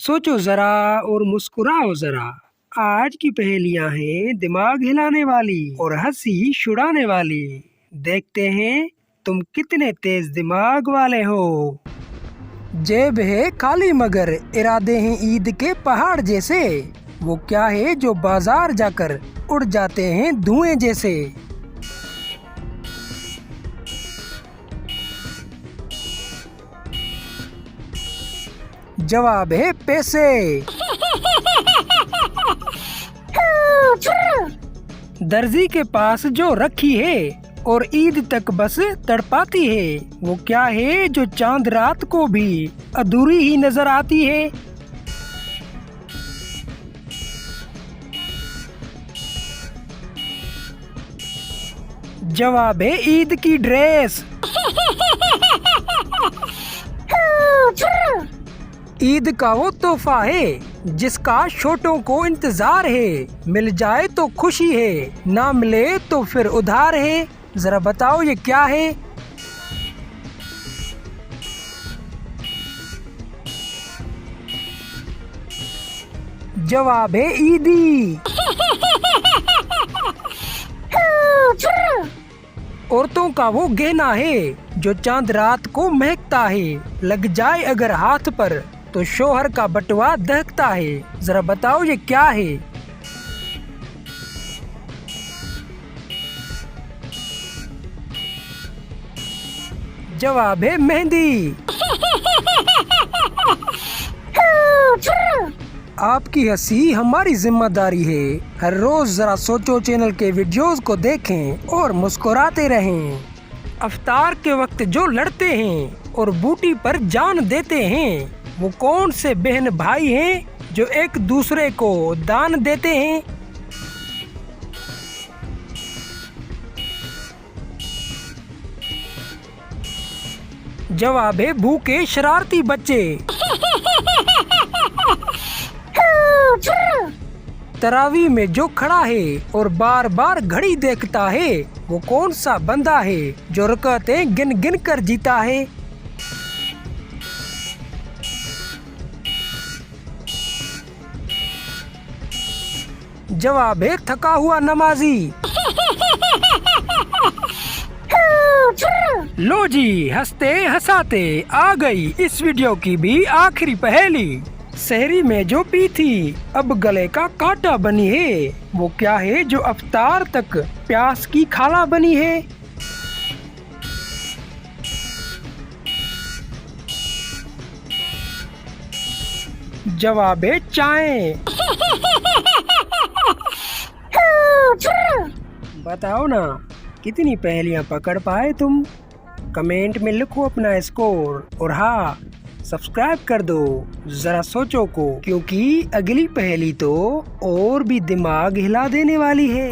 सोचो जरा और मुस्कुराओ जरा। आज की पहेलियां हैं दिमाग हिलाने वाली और हंसी छुड़ाने वाली। देखते हैं तुम कितने तेज दिमाग वाले हो। जेब है खाली मगर इरादे हैं ईद के पहाड़ जैसे। वो क्या है जो बाजार जाकर उड़ जाते हैं धुएं जैसे। जवाब है पैसे। दर्जी के पास जो रखी है और ईद तक बस तड़पाती है। वो क्या है जो चांद रात को भी अधूरी ही नजर आती है। जवाब है ईद की ड्रेस। ईद का वो तोहफा है जिसका छोटों को इंतजार है। मिल जाए तो खुशी है, ना मिले तो फिर उधार है। जरा बताओ ये क्या है। जवाब है ईदी। औरतों का वो गहना है जो चांद रात को महकता है। लग जाए अगर हाथ पर तो शोहर का बटुआ दहकता है। जरा बताओ ये क्या है। जवाब है मेहंदी। आपकी हंसी हमारी जिम्मेदारी है। हर रोज जरा सोचो चैनल के वीडियोस को देखें और मुस्कुराते रहें। अफ्तार के वक्त जो लड़ते हैं और बूटी पर जान देते हैं, वो कौन से बहन भाई हैं जो एक दूसरे को दान देते हैं। जवाब है भूखे शरारती बच्चे। तरावी में जो खड़ा है और बार बार घड़ी देखता है, वो कौन सा बंदा है जो रकातें गिन गिन कर जीता है। जवाब है थका हुआ नमाजी। लो जी, हंसते हंसाते आ गई इस वीडियो की भी आखिरी पहेली। शहरी में जो पी थी अब गले का कांटा बनी है। वो क्या है जो अफ्तार तक प्यास की खाला बनी है। जवाब है चाय। बताओ ना कितनी पहेलियां पकड़ पाए तुम। कमेंट में लिखो अपना स्कोर और हाँ, सब्सक्राइब कर दो जरा सोचो को, क्योंकि अगली पहेली तो और भी दिमाग हिला देने वाली है।